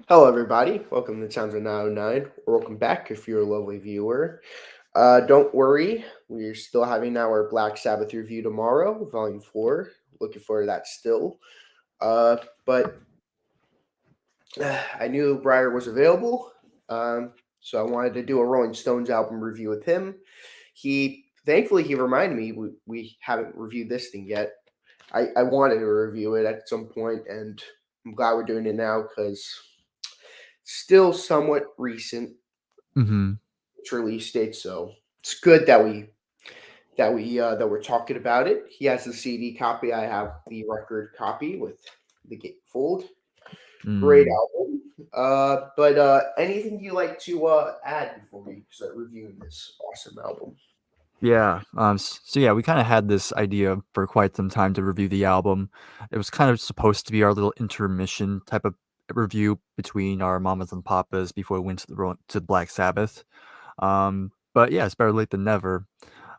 Hello, everybody. Welcome to Sounds of 909. Welcome back if you're a lovely viewer. Don't worry, we're still having our Black Sabbath review tomorrow, Volume 4. Looking forward to that still. But I knew Bryer was available, so I wanted to do a Rolling Stones album review with him. Thankfully, he reminded me we haven't reviewed this thing yet. I wanted to review it at some point, and I'm glad we're doing it now because still somewhat recent Mhm. its release date, so it's good that we're talking about it. He has the CD copy. I have the record copy with the gatefold. Great Mm. album. But anything you like to add before we start reviewing this awesome album? Yeah, so yeah, we kinda had this idea for quite some time to review the album. It was kind of supposed to be our little intermission type of review between our mamas and papas before we went to Black Sabbath. But yeah, it's better late than never.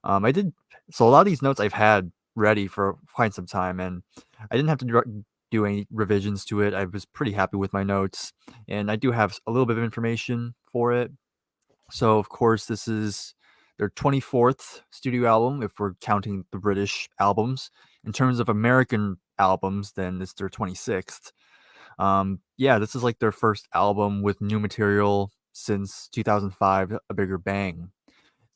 I did so a lot of these notes I've had ready for quite some time, and I didn't have to do any revisions to it. I was pretty happy with my notes, and I do have a little bit of information for it. So, of course, this is their 24th studio album, if we're counting the British albums. In terms of American albums, then it's their 26th. Yeah, this is like their first album with new material since 2005, A Bigger Bang.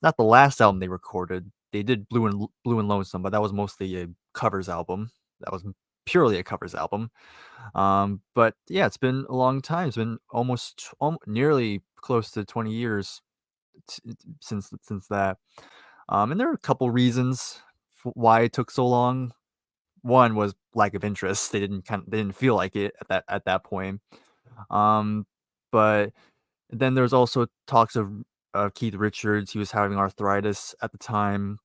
Not the last album they recorded. They did Blue and Lonesome, but that was mostly a covers album. That was purely a covers album. But yeah, it's been a long time. It's been nearly close to 20 years since that. And there are a couple reasons why it took so long. One was lack of interest. They didn't feel like it at that point. Um, but then there's also talks of Keith Richards. He was having arthritis at the time,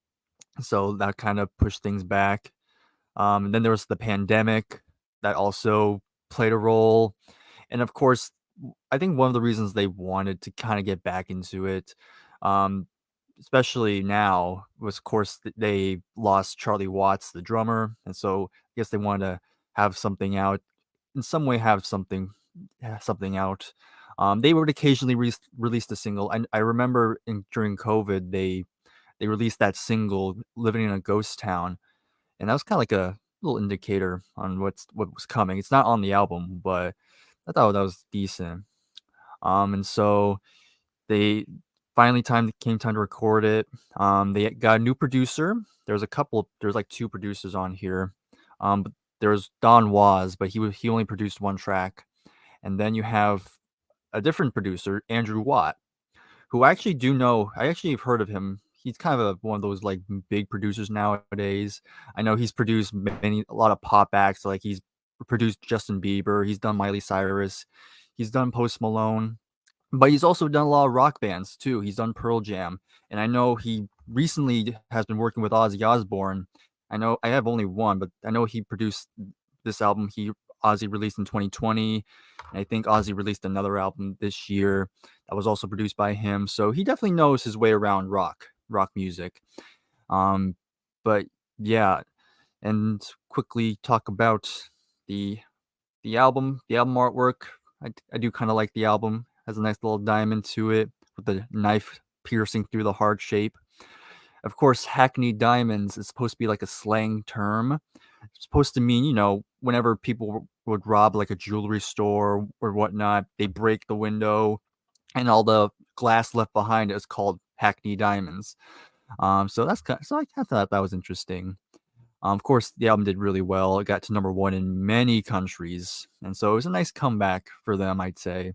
so that kind of pushed things back. And then there was the pandemic that also played a role. And of course, I think one of the reasons they wanted to kind of get back into it, um, especially now, was of course they lost Charlie Watts, the drummer, and so I guess they wanted to have something out in some way, have something out. They would occasionally release a single. I remember during COVID they released that single "Living in a Ghost Town," and that was kind of like a little indicator on what was coming. It's not on the album, but I thought that was decent. And so they finally time to record it. They got a new producer. There's like two producers on here. But there's Don Was, but he only produced one track. And then you have a different producer, Andrew Watt, who I actually do know. I actually have heard of him. He's kind of one of those like big producers nowadays. I know he's produced a lot of pop acts. Like he's produced Justin Bieber. He's done Miley Cyrus. He's done Post Malone. But he's also done a lot of rock bands too. He's done Pearl Jam, and I know he recently has been working with Ozzy Osbourne. I know I have only one, but I know he produced this album. Ozzy released in 2020, and I think Ozzy released another album this year that was also produced by him. So he definitely knows his way around rock music. Um, but yeah, and quickly talk about the the album artwork. I do kind of like the album. Has a nice little diamond to it with the knife piercing through the heart shape. Of course, Hackney diamonds is supposed to be like a slang term. It's supposed to mean, whenever people would rob like a jewelry store or whatnot, they break the window and all the glass left behind is called Hackney diamonds. So I thought that was interesting. Of course, the album did really well. It got to number one in many countries, and so it was a nice comeback for them, I'd say.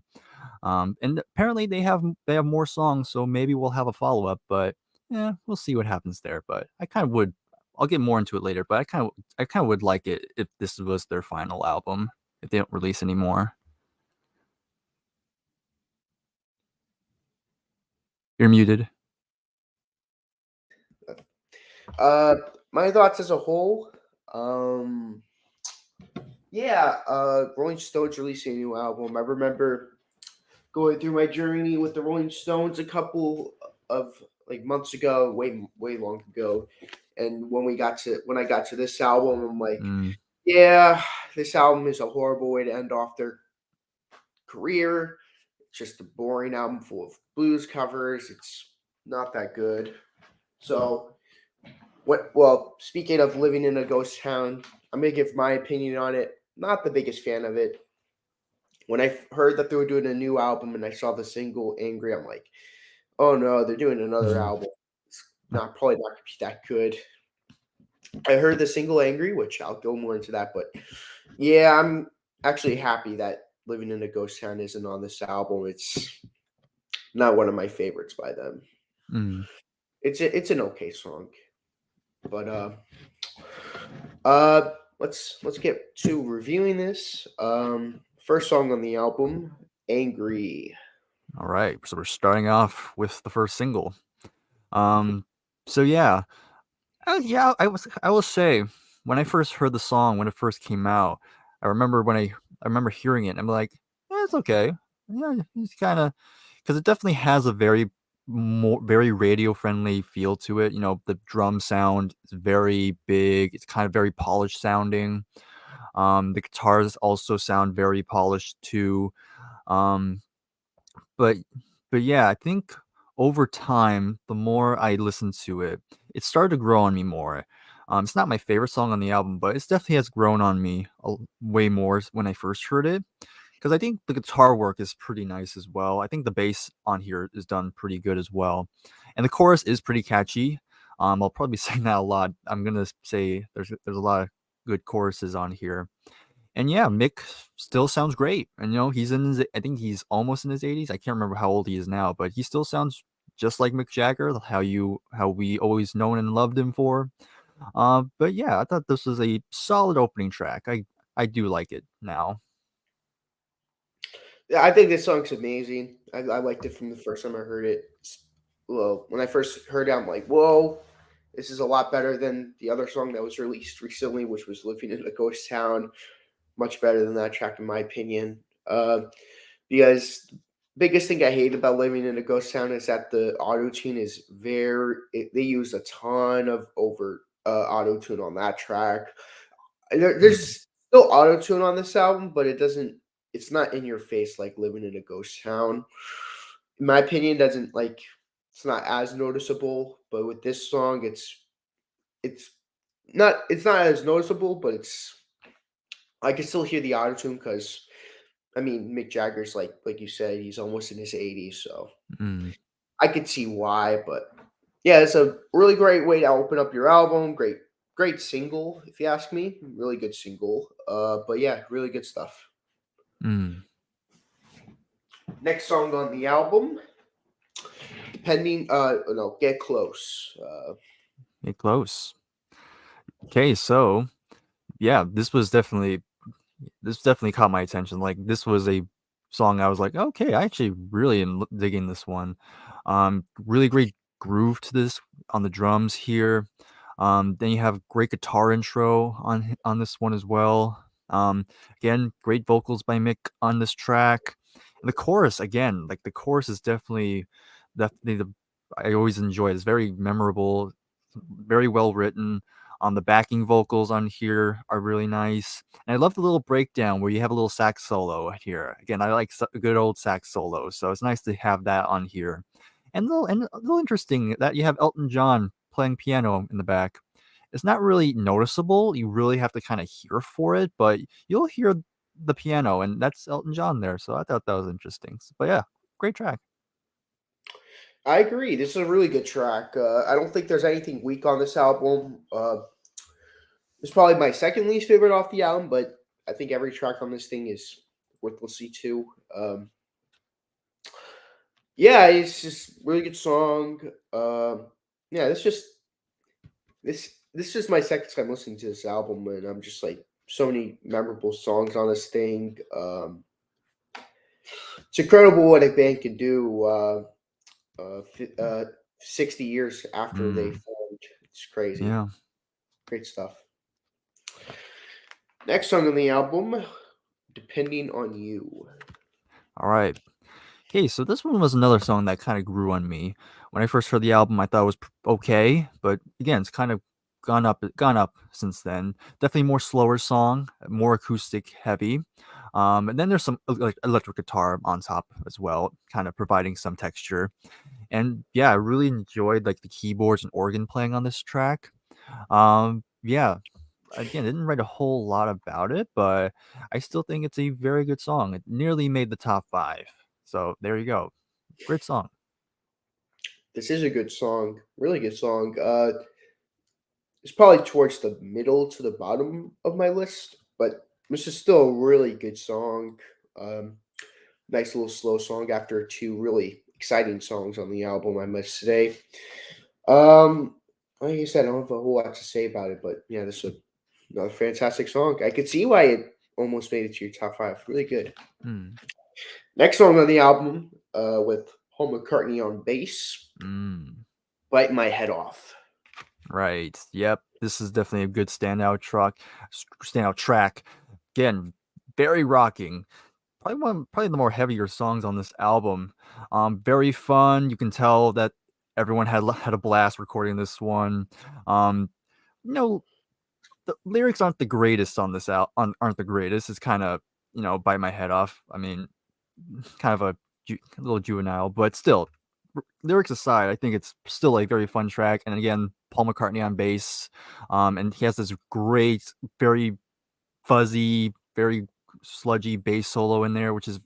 And apparently they have more songs, so maybe we'll have a follow up. But yeah, we'll see what happens there. But I kind of would. I'll get more into it later. But I kind of would like it if this was their final album, if they don't release any more. You're muted. Uh, my thoughts as a whole. Um, yeah, Rolling Stones releasing a new album. I remember going through my journey with the Rolling Stones a couple of like months ago, way long ago, and when I got to this album, I'm like, Mm, yeah, this album is a horrible way to end off their career. It's just a boring album full of blues covers. It's not that good. So what? Well, speaking of living in a ghost town, I'm gonna give my opinion on it. Not the biggest fan of it. When I heard that they were doing a new album and I saw the single "Angry," I'm like, oh no, they're doing another Mhm. album. It's not probably not gonna be that good. I heard the single "Angry," which I'll go more into that, but yeah, I'm actually happy that "Living in a Ghost Town" isn't on this album. It's not one of my favorites by them. Mm. It's an okay song, but uh, let's get to reviewing this. First song on the album, "Angry." All right, so we're starting off with the first single. Um, so yeah, yeah, I will say when I first heard the song when it first came out, I remember I remember hearing it. And I'm like, yeah, it's okay. Yeah, it's kind of because it definitely has a very radio friendly feel to it. You know, the drum sound is very big. It's kind of very polished sounding. The guitars also sound very polished too. Um, but but yeah, I think over time, the more I listened to it, it started to grow on me more. It's not my favorite song on the album, but it definitely has grown on me way more when I first heard it. Because I think the guitar work is pretty nice as well. I think the bass on here is done pretty good as well, and the chorus is pretty catchy. I'll probably be saying that a lot. I'm gonna say there's a lot of good choruses on here. And yeah, Mick still sounds great. And he's I think he's almost in his 80s. I can't remember how old he is now, but he still sounds just like Mick Jagger, how we always known and loved him for. But yeah, I thought this was a solid opening track. I do like it now. Yeah, I think this song's amazing. I liked it from the first time I heard it. Well, when I first heard it, I'm like, whoa, this is a lot better than the other song that was released recently, which was "Living in a Ghost Town." Much better than that track, in my opinion. Because biggest thing I hate about "Living in a Ghost Town" is that the auto tune is they use a ton of over auto tune on that track. Mm, There's still auto tune on this album, but it doesn't. It's not in your face like "Living in a Ghost Town." In my opinion, doesn't like. It's not as noticeable, but with this song, it's it's not as noticeable, but it's I can still hear the auto tune because I mean Mick Jagger's like you said, he's almost in his 80s, so mm, I could see why. But yeah, it's a really great way to open up your album. Great single, if you ask me. Really good single. But yeah, really good stuff. mm. Next song on the album, depending no, Get Close. Get close. Okay, so yeah, this definitely caught my attention. Like this was a song I was like, okay, I actually really am digging this one. Really great groove to this on the drums here. Then you have great guitar intro on this one as well. Again, great vocals by Mick on this track. And the chorus again, like the chorus is definitely the I always enjoy it. It's very memorable, very well written. The backing vocals on here are really nice. And I love the little breakdown where you have a little sax solo here. Again, I like a good old sax solo, so it's nice to have that on here. And a little interesting that you have Elton John playing piano in the back. It's not really noticeable. You really have to kind of hear for it, but you'll hear the piano, and that's Elton John there. So I thought that was interesting. But yeah, great track. I agree. This is a really good track. I don't think there's anything weak on this album. It's probably my second least favorite off the album, but I think every track on this thing is worth listening to. Yeah, it's just really good song. Yeah, this is my second time listening to this album, and I'm just like so many memorable songs on this thing. It's incredible what a band can do. 60 years after they Mm, formed, it's crazy. yeah. Great stuff. Next song on the album, "Depending on You." All right. Okay, so this one was another song that kind of grew on me. When I first heard the album, I thought it was okay, but again, it's kind of gone up since then. Definitely more slower song, more acoustic heavy. And then there's some like electric guitar on top as well, kind of providing some texture. And yeah, I really enjoyed like the keyboards and organ playing on this track. Yeah, again, I didn't write a whole lot about it, but I still think it's a very good song. It nearly made the top 5. So there you go. Great song. This is a good song, really good song. It's probably towards the middle to the bottom of my list, but this is still a really good song. Um, Nice little slow song after two really exciting songs on the album, I must say. Um, like I said, I don't have a whole lot to say about it, but yeah, this is another fantastic song. I could see why it almost made it to your top five. Really good. Mm. Next song on the album, with Paul McCartney on bass, Mm. "Bite My Head Off." Right. Yep. This is definitely a good standout track. Again, very rocking. Probably the more heavier songs on this album. Very fun. You can tell that everyone had a blast recording this one. Um, you know, the lyrics aren't the greatest on this aren't the greatest. It's kind of, bite my head off. I mean, kind of a little juvenile, but still, lyrics aside, I think it's still a very fun track. And again, Paul McCartney on bass, and he has this great, very fuzzy, very sludgy bass solo in there, which is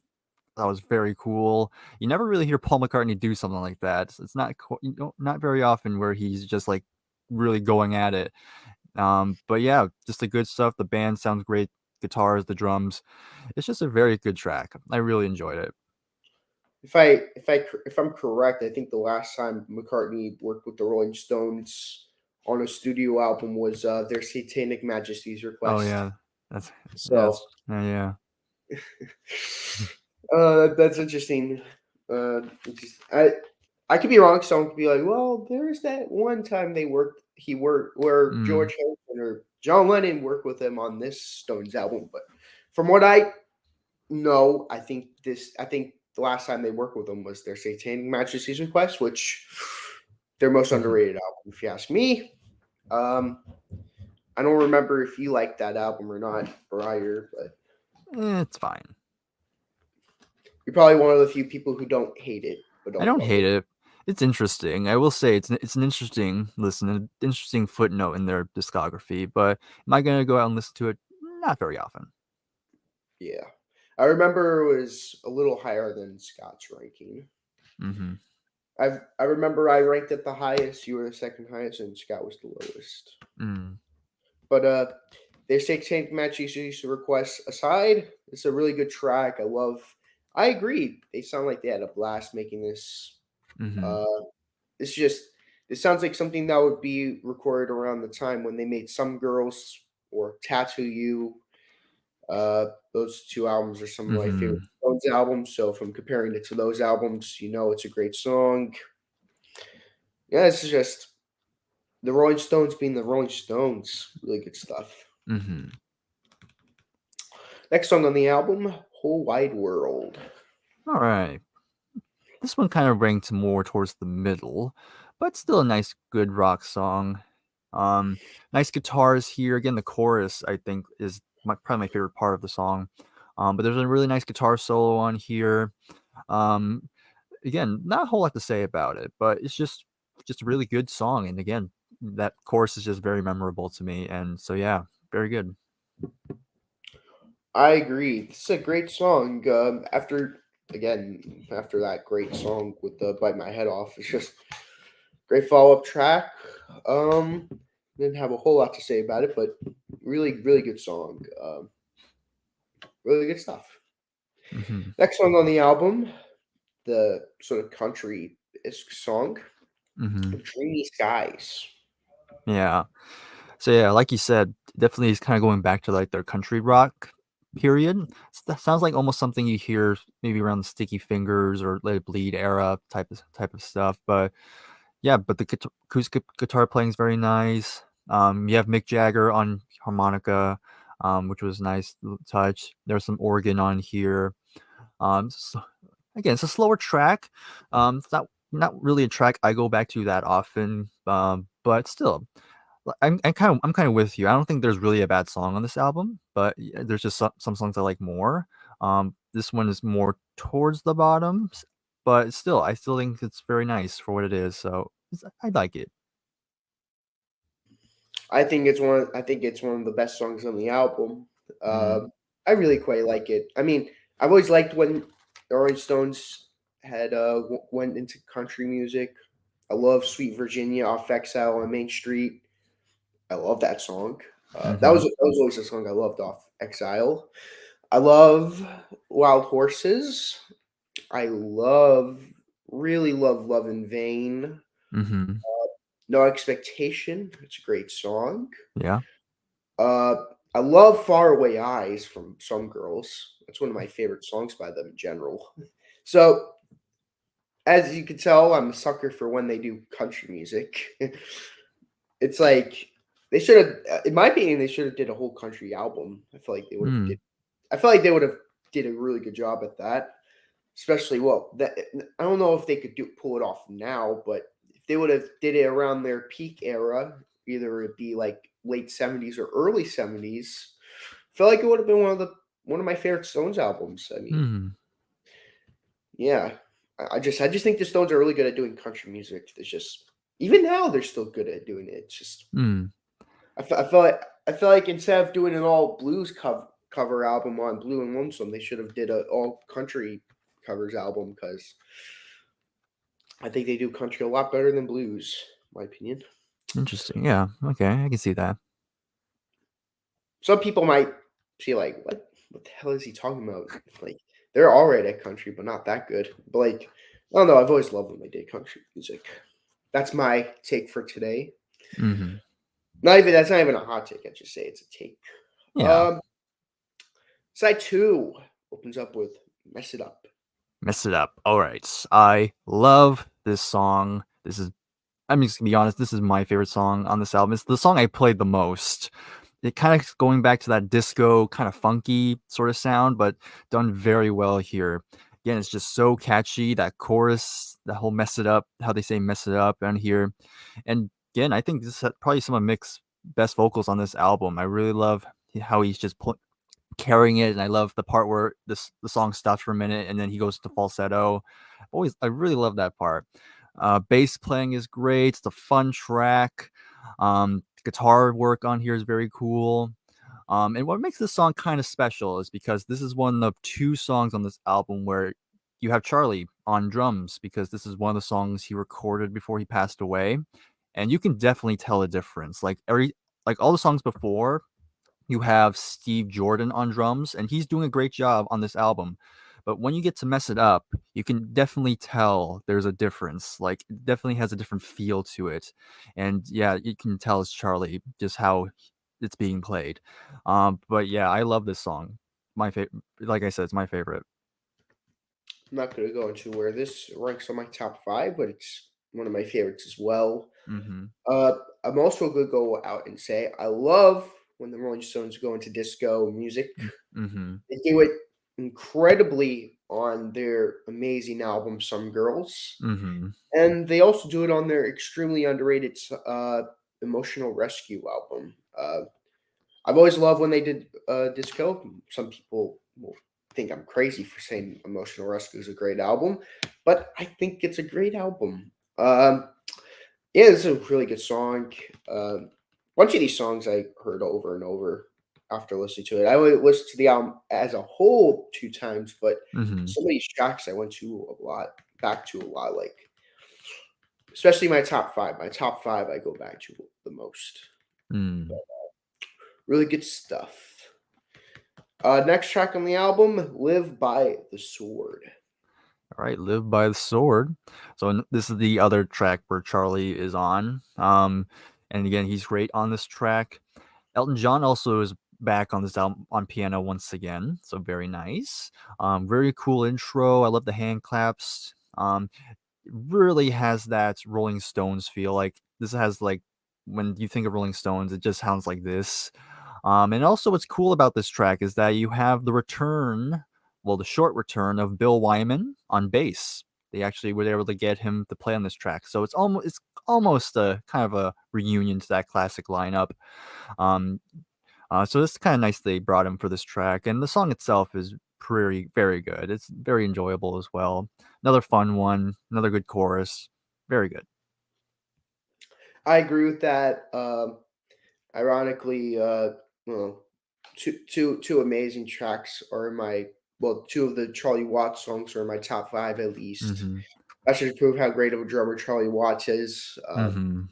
that was very cool. You never really hear Paul McCartney do something like that. It's not very often where he's just like really going at it. But yeah, just the good stuff. The band sounds great. Guitars, the drums. It's just a very good track. I really enjoyed it. If I'm correct, I think the last time McCartney worked with the Rolling Stones on a studio album was their Satanic Majesty's Oh Request. yeah, that's So yeah. that's interesting. I could be wrong. Someone could be like, "Well, there's that one time he worked where Mm, George Harrison or John Lennon worked with him on this Stones album." But from what I know, I think the last time they worked with him was their Satanic Majesty's Request, which their most mhm. underrated album, if you ask me. Um, I don't remember if you liked that album or not, Bryer, but It's fine. you're probably one of the few people who don't hate it but I don't don't love hate it. it. It's interesting. I will say it's an interesting listen, an interesting footnote in their discography. But am I gonna go out and listen to it? Not very often. Yeah. I remember it was a little higher than Scott's ranking. Hmm. I remember I ranked it the highest, you were the second highest, and Scott was the lowest. Mm, But their Satanic Majesty's Request aside, it's a really good track. I agree. They sound like they had a blast making this. hmm. Uh it's just it sounds like something that would be recorded around the time when they made Some Girls or Tattoo You. Those two albums are some of my favorite Mhm. Stones albums. So if I'm comparing it to those albums, it's a great song. Yeah, it's just the Rolling Stones being the Rolling Stones. Really good stuff. Mhm. Next song on the album, Whole Wide World. Alright. This one kind of ranked more towards the middle, but still a nice, good rock song. Um, Nice guitars here. Again, the chorus, I think, is probably my favorite part of the song. But there's a really nice guitar solo on here. Um, Again, not a whole lot to say about it, but it's just a really good song. And again, that chorus is just very memorable to me. And so yeah, very good. I agree. This is a great song. After that great song with the Bite My Head Off, it's just great follow up track. Um, didn't have a whole lot to say about it, but really, really good song. Really good stuff. Hmm. Next song on the album, the sort of country isk song, Hmm. Dreamy Skies. Yeah. So yeah, like you said, definitely is kind of going back to like their country rock period. That sounds like almost something you hear maybe around the Sticky Fingers or Let It Bleed era type of stuff. But yeah, but the acoustic guitar playing is very nice. You have Mick Jagger on harmonica, which was a nice touch. There's some organ on here. So, again, it's a slower track. It's not really a track I go back to that often. But still, I'm kind of with you. I don't think there's really a bad song on this album, but there's just some songs I like more. This one is more towards the bottom, but still, I still think it's very nice for what it is. So I like it. I think it's one of the best songs on the album. Mm, I really quite like it. I mean, I've always liked when the Rolling Stones had went into country music. I love "Sweet Virginia" off Exile on Main Street. I love that song. mm-hmm, That was always a song I loved off Exile. I love Wild Horses. I really love in Vain. mm-hmm. No Expectation. It's a great song. Yeah. Uh, I love Faraway Eyes from Some Girls. That's one of my favorite songs by them in general. So, as you can tell, I'm a sucker for when they do country music. It's like they should have, in my opinion, they should have did a whole country album. I feel like they would have Mm, did. I feel like they would have did a really good job at that. Especially, well, that I don't know if they could do pull it off now, but if they would have did it around their peak era, either it be like late '70s or early '70s, I feel like it would have been one of my favorite Stones albums. I mean, mm, yeah, I just think the Stones are really good at doing country music. It's just even now they're still good at doing it. It's just mm. I feel like instead of doing an all blues cover album on Blue and Lonesome, they should have did a all country covers album because I think they do country a lot better than blues, in my opinion. Interesting. Yeah. Okay, I can see that. Some people might see like, what the hell is he talking about? Like they're all right at country, but not that good. But like, I don't know. I've always loved when they did country music. That's my take for today. Mm-hmm. Not even that's not even a hot take. I just say it's a take. Yeah. Um, Side two opens up with "Mess It Up." Mess it up. All right. I love this song. I'm just gonna be honest, this is my favorite song on this album. It's the song I played the most. It kind of going back to that disco, kind of funky sort of sound, but done very well here. Again, it's just so catchy. That chorus, the whole mess it up, how they say mess it up on here. And again, I think this is probably some of Mick's best vocals on this album. I really love how he's just carrying it, and I love the part where the song stops for a minute and then he goes to falsetto. I really love that part. Bass playing is great. It's a fun track. Guitar work on here is very cool. And what makes this song kind of special is because this is one of two songs on this album where you have Charlie on drums, because this is one of the songs he recorded before he passed away, and you can definitely tell a difference. Like all the songs before, you have Steve Jordan on drums, and he's doing a great job on this album. But when you get to mess it up, you can definitely tell there's a difference. Like, it definitely has a different feel to it. And yeah, you can tell it's Charlie, just how it's being played. But yeah, I love this song. My favorite, like I said, it's my favorite. I'm not going to go into where this ranks on my top five, but it's one of my favorites as well. Mm-hmm. Uh, I'm also going to go out and say I love when the Rolling Stones go into disco music. Mm-hmm. They do it incredibly on their amazing album "Some Girls," Mm-hmm. and they also do it on their extremely underrated "Emotional Rescue" album. I've always loved when they did disco. Some people will think I'm crazy for saying "Emotional Rescue" is a great album, but I think it's a great album. Yeah, this is a really good song. Bunch of these songs I heard over and over after listening to it. I only listened to the album as a whole two times, but Mm-hmm. some of these tracks I went to a lot, back to a lot, like especially my top five. My top five I go back to the most. Mm. Really good stuff. Next track on the album, "Live by the Sword." All right, Live by the Sword. So this is the other track where Charlie is on. And again, he's great on this track. Elton John also is back on this album on piano once again, so very nice. Very cool intro. I love the hand claps. It really has that Rolling Stones feel. Like this has like when you think of Rolling Stones, it just sounds like this. And also, what's cool about this track is that you have the return, well, the short return of Bill Wyman on bass. They actually were able to get him to play on this track, so it's almost a kind of a reunion to that classic lineup. Um, so it's kind of nice they brought him for this track, and the song itself is very good. It's very enjoyable as well. Another fun one, another good chorus. Very good. I agree with that. Ironically, well, two amazing tracks are in my two of the Charlie Watts songs are in my top five at least. Mhm. That should prove how great of a drummer Charlie Watts is. Mhm.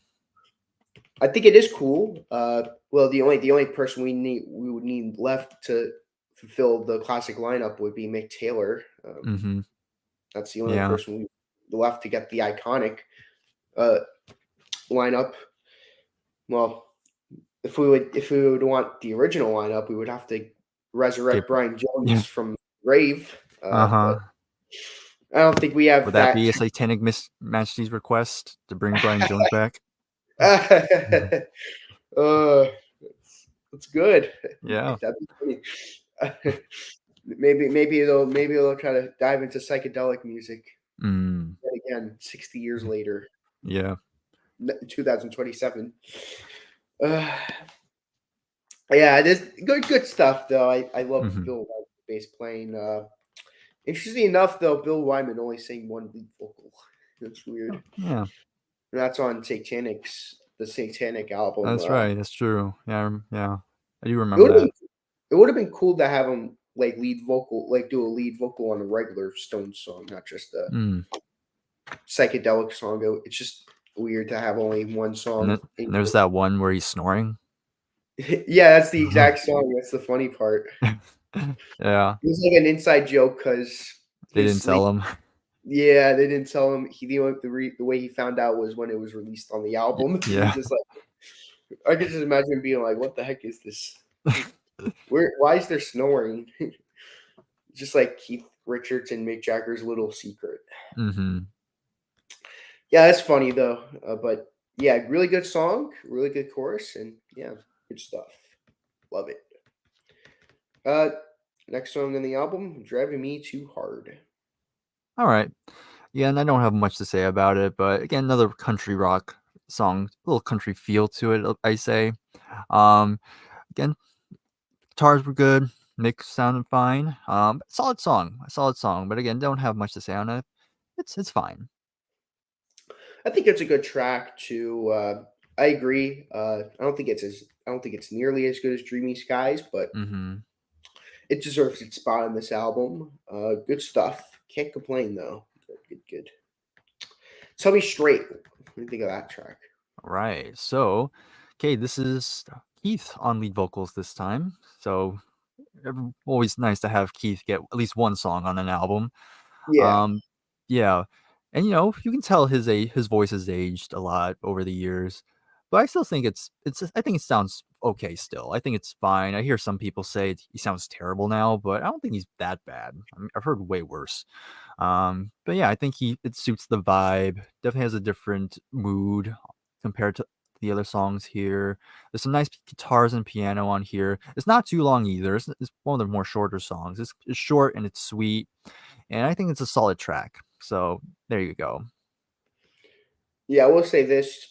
I think it is cool. Well, the only person we would need left to fulfill the classic lineup would be Mick Taylor. Mhm. That's the only Yeah. person we left to get the iconic uh, lineup. Well, if we would want the original lineup, we would have to Okay. resurrect Brian Yeah. Jones from the grave. But Uh-huh. I don't think we Would have that be that. a Satanic Majesty's request to bring Brian Jones back? Mhm. It's good. Yeah. That'd be funny. maybe they'll try to dive into psychedelic music Mm. yet again 60 years later, Yeah. 2027. Uh, yeah, this good stuff though. I love Mhm. Bill Wyman's bass playing. Interesting enough though, Bill Wyman only sang one lead vocal. That's weird. Oh, yeah. And that's on the Satanic album. That's right. That's true. Yeah. Yeah. I do It remember would have that. been it would have been cool to have him like do a lead vocal on a regular Stones song, not just a Mm. psychedelic song. It's just weird to have only one And then song. and there's that one where he's snoring. Yeah, that's the exact song. That's the funny part. Yeah. It was like an inside joke because They didn't his like tell him. yeah, they didn't tell him. The way he found out was when it was released on the album. He was Yeah. just like, I could just imagine him being like, "What the heck is this? Where? Why is there snoring?" Just like Keith Richards and Mick Jagger's little secret. Mhm. Yeah, that's funny though. But yeah, really good song, really good chorus, and yeah, good stuff. Love it. Uh, Next song on the album, "Driving Me Too Hard." All right. Yeah, and I don't have much to say about it, but again, another country rock song, little country feel to it, I say. Um, Again, guitars were good, mix sounded fine. Solid song, but again, don't have much to say on it. It's fine. I think it's a good track too. I agree. I don't think it's nearly as good as Dreamy Skies, but Mm-hmm. it deserves its spot on this album. Good stuff. Can't complain though. Good. Tell me straight. What do you think of that track? Right. So, okay, this is Keith on lead vocals this time. So, always nice to have Keith get at least one song on an album. Yeah, Um, yeah, and you can tell his voice has aged a lot over the years, but I still think I think it sounds okay still. I think it's fine. I hear some people say he sounds terrible now, but I don't think he's that bad. I mean, I've heard way worse. But yeah, I think it suits the vibe. Definitely has a different mood compared to the other songs here. There's some nice guitars and piano on here. It's not too long either. It's one of the more shorter songs. It's short and it's sweet, and I think it's a solid track. So there you go. yeah. I will say this.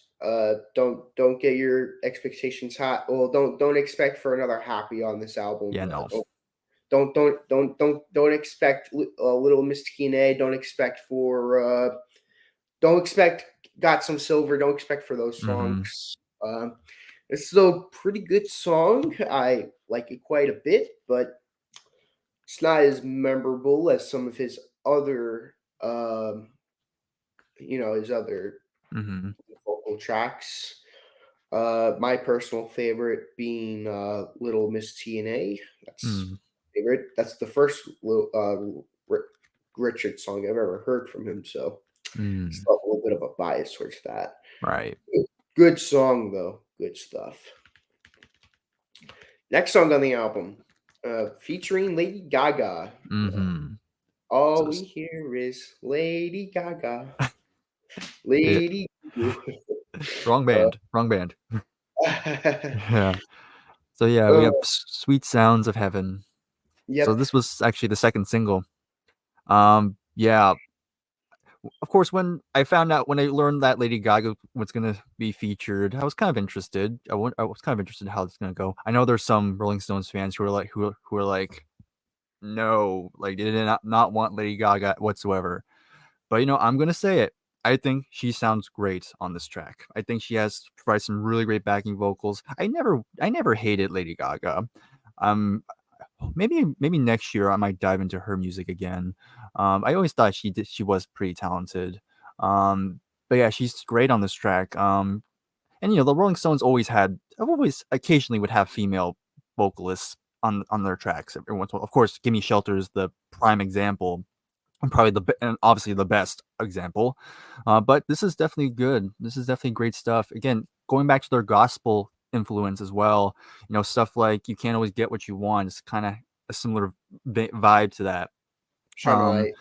Don't get your expectations hot. Well, don't expect for another happy on this album. Yeah, no. Don't expect Little Miss Kine. Don't expect Got Some Silver. Don't expect for those Mhm. songs. It's still a pretty good song. I like it quite a bit, but it's not as memorable as some of his other, his other Mhm. vocal tracks. My personal favorite being Little Miss TNA. That's Mm. favorite. That's the first Richard song I've ever heard from him. So Mm. still a little bit of a bias towards that. Right. Good song though. Good stuff. Next song on the album, featuring Lady Gaga. Mhm. All So we hear is Lady Gaga. yeah, Lady. wrong uh, band. Wrong band. Yeah. So yeah, we uh, have Sweet Sounds of Heaven. So yep. this was actually the second single. Yeah, of course, when I learned that Lady Gaga was gonna be featured, I was kind of interested. I was kind of interested how it's gonna go. I know there's some Rolling Stones fans who are like, no, like they did not want Lady Gaga whatsoever. But I'm gonna say it. I think she sounds great on this track. I think she has provides some really great backing vocals. I never hated Lady Gaga. Um, maybe next year I might dive into her music again. I always thought she was pretty talented. But yeah, she's great on this track. And the Rolling Stones always occasionally would have female vocalists on their tracks every once in a while. Of course, "Gimme Shelter" is the prime example, and probably and obviously the best example. But this is definitely good. This is definitely great stuff. Again, going back to their gospel influence as well. Stuff like "You Can't Always Get What You Want" is kind of a similar vibe to that. Shine a Um, light.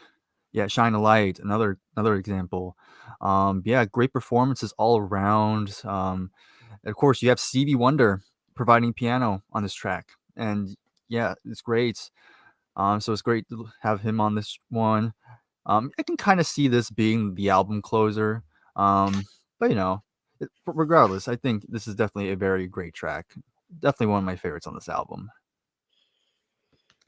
yeah, "Shine a Light," another example. Yeah, great performances all around. Of course, you have Stevie Wonder providing piano on this track, and yeah, it's great. So it's great to have him on this one. I can kind of see this being the album closer. But regardless, I think this is definitely a very great track. Definitely one of my favorites on this album.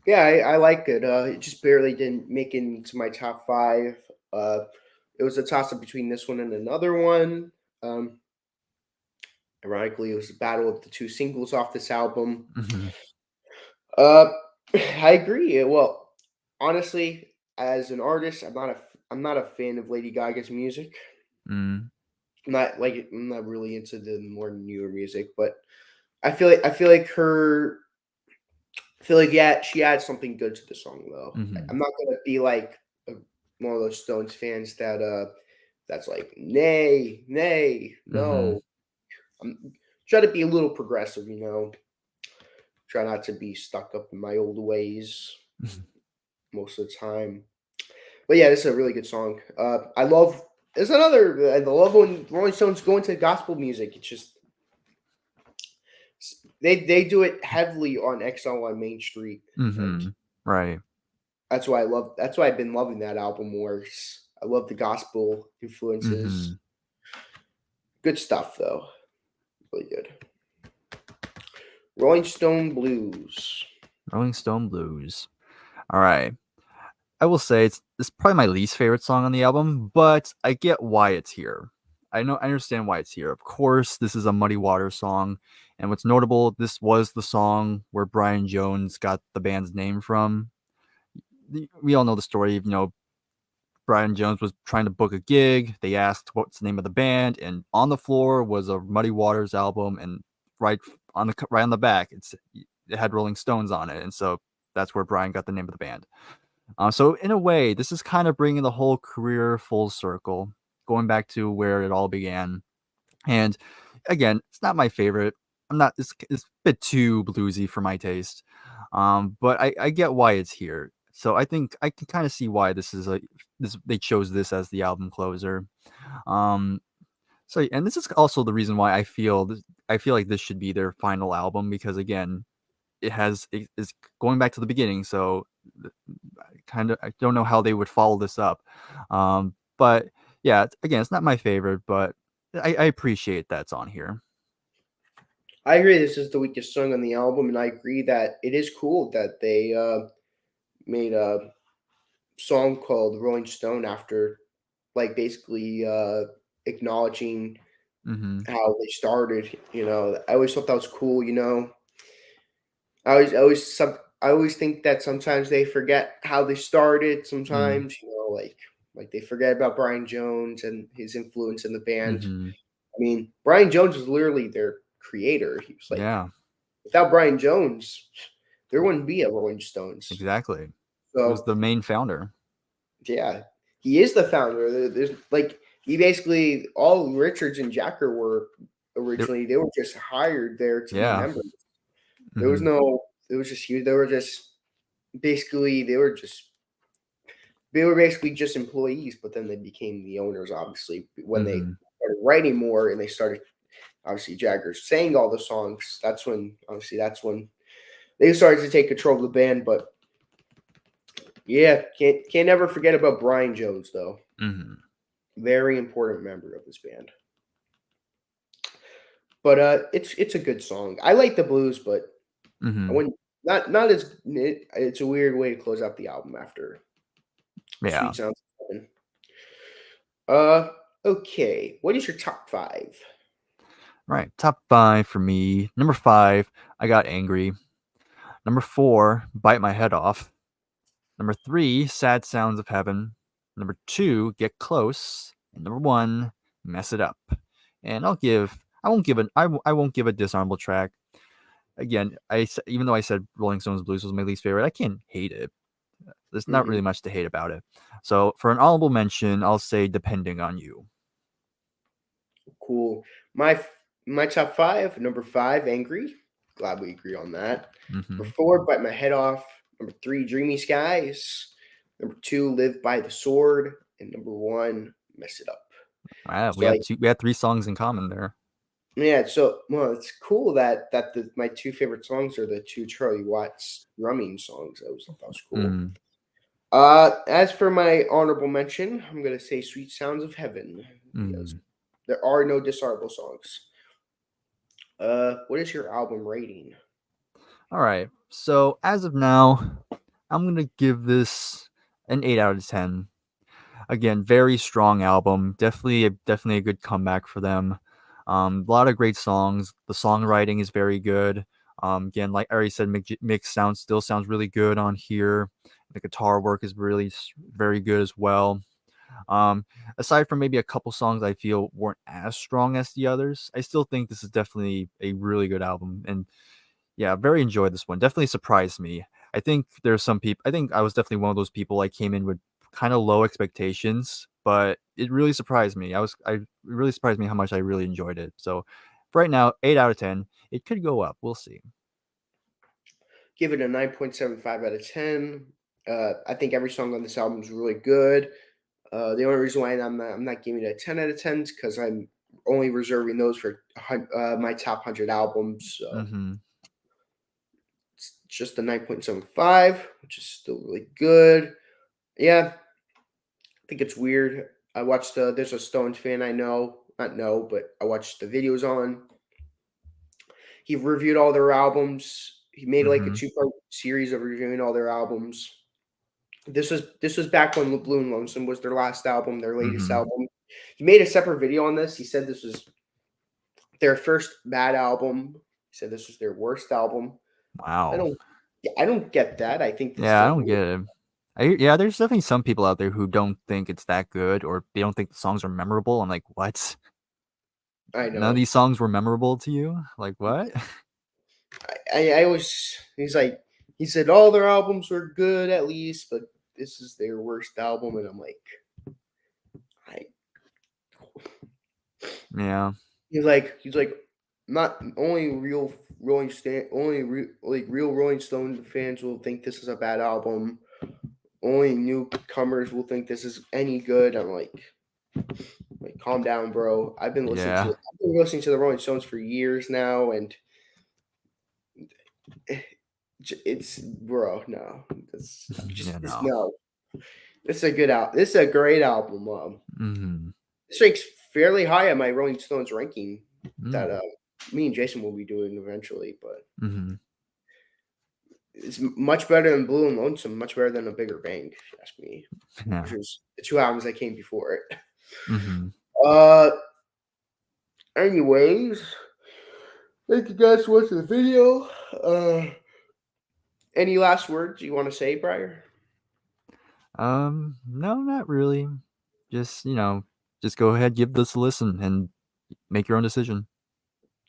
Yeah, I like it. It just barely didn't make it into my top five. Uh, it was a toss up between this one and another one. Um, Ironically, it was a battle of the two singles off this album. Hmm. Uh, I agree. Well, honestly, as an artist, I'm not a fan of Lady Gaga's music. Mm, I'm not really into the more newer music, but I feel like yeah, she adds something good to the song though. hmm. I'm not gonna be like a, one of those Stones fans that's like nay, nay, Hmm. no. I'm try to be a little progressive, Try not to be stuck up in my old ways most of the time. But yeah, this is a really good song. I love. There's another. I love when Rolling Stones go into gospel music. It's just they do it heavily on XL on Main Street, and Hmm. Right. that's why I love. That's why I've been loving that album more. I love the gospel influences. Hmm. Good stuff though. Really good. Rolling Stone Blues. Rolling Stone Blues. All right. I will say it's probably my least favorite song on the album, but I get why it's here. I understand why it's here. Of course, this is a Muddy Waters song, and what's notable, this was the song where Brian Jones got the band's name from. We all know the story. Brian Jones was trying to book a gig. They asked what's the name of the band, and on the floor was a Muddy Waters album, and right on the back, it had Rolling Stones on it, and so that's where Brian got the name of the band. So in a way, this is kind of bringing the whole career full circle, going back to where it all began. And again, it's not my favorite. I'm not. It's a bit too bluesy for my taste. But I get why it's here. So I think I can kind of see why they chose this as the album closer. Um, and this is also the reason why I feel like this should be their final album because again, it is going back to the beginning. So I don't know how they would follow this up. But yeah, again, it's not my favorite, but I appreciate that it's on here. I agree. This is the weakest song on the album, and I agree that it is cool that they made a song called Rolling Stone after like basically acknowledging Hmm. how they started. I always thought that was cool. I always think that sometimes they forget how they started. Mm. Sometimes, like they forget about Brian Jones and his influence in the band. Hmm. I mean, Brian Jones was literally their creator. He was like, Yeah, without Brian Jones, there wouldn't be a Rolling Stones. exactly. He was So the main founder. yeah, he is the founder. There's like he basically all Richards and Jacker were They're, originally. They were just hired there to be yeah. members. There was Hmm. no. It was just huge. They were just basically they were basically just employees, but then they became the owners. Obviously, when they Hmm. started writing more and they started obviously Jagger sang all the songs. That's when they started to take control of the band. But yeah, can't never forget about Brian Jones though. Hmm. Very important member of this band. But it's a good song. I like the blues, but I Hmm. wouldn't. not as it's a weird way to close out the album after Yeah. Sweet Sounds of Heaven. Uh, okay. What is your top five? Right. Top 5 for me. Number 5, I Got Angry. Number 4, Bite My Head Off. Number 3, Sad Sounds of Heaven. Number 2, Get Close. And number 1, Mess It Up. And I won't give a dishonorable track. Again, even though I said Rolling Stones Blues was my least favorite, I can't hate it. There's not Hmm. really much to hate about it. So for an honorable mention, I'll say Depending on You. Cool. My top five. Number five, Angry. Glad we agree on that. Number Hmm. four, Bite My Head Off. Number three, Dreamy Skies. Number two, Live by the Sword. And number one, Mess It Up. Wow, So like, we had 3 songs in common there. yeah. So well, it's cool that my two favorite songs are the two Charlie Watts drumming songs. That was cool. Mm, As for my honorable mention, I'm gonna say "Sweet Sounds of Heaven" because mm. there are no dishonorable songs. What is your album rating? All right. So as of now, I'm gonna give this an 8 out of 10. Again, very strong album. Definitely a good comeback for them. A lot of great songs. The songwriting is very good. Again, like I already said, Mick still sounds really good on here. The guitar work is really very good as well. Um, Aside from maybe a couple songs I feel weren't as strong as the others, I still think this is definitely a really good album. And yeah, very enjoyed this one. Definitely surprised me. I think there's some people. I think I was definitely one of those people. I came in with kind of low expectations, but it really surprised me. It really surprised me how much I really enjoyed it. So, for right now, 8 out of 10. It could go up. We'll see. Give it a 9.75 out of 10. I think every song on this album is really good. The only reason why I'm not giving it a 10 out of 10 is because I'm only reserving those for my top 100 albums. So Mm-hmm. it's just a 9.75, which is still really good. Yeah, I think it's weird. I watched there's a Stones fan I know, not know, but I watched the videos on. He reviewed all their albums. He made like a Mm-hmm. two-part series of reviewing all their albums. This was back when Blue and Lonesome was their last album, their latest Mm-hmm. album. He made a separate video on this. He said this was their first bad album. He said this was their worst album. I Wow. don't I don't get that. I think this is Yeah, I a don't really get it. Yeah, there's definitely some people out there who don't think it's that good, or they don't think the songs are memorable. I'm like, what? I None of know. these songs were memorable to you? Like what? I always he said all their albums were good at least, but this is their worst album, and I'm like, I Yeah. he's like not only real Rolling Stone fans will think this is a bad album. Only newcomers will think this is any good. I'm like calm down, bro. Yeah. I've been listening to the Rolling Stones for years now, and it's bro, no, that's Yeah, just no. no. This is a good album. This is a great album. Mhm. This ranks fairly high on my Rolling Stones ranking that Mm. me and Jason will be doing eventually, but Mhm. it's much better than Blue and Lonesome, much better than A Bigger Bang, if you ask me, which Yeah. was the two albums that came before it. Mhm. Uh, anyways, thank you guys for watching the video. Any last words you want to say, Bryer? No, not really. Just, just go ahead, give this a listen and make your own decision.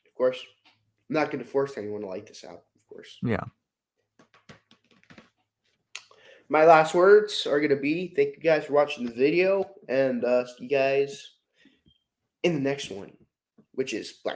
Of course, I'm not going to force anyone to like this album, of course. Yeah. My last words are going to be thank you guys for watching the video, and see you guys in the next one, which is Black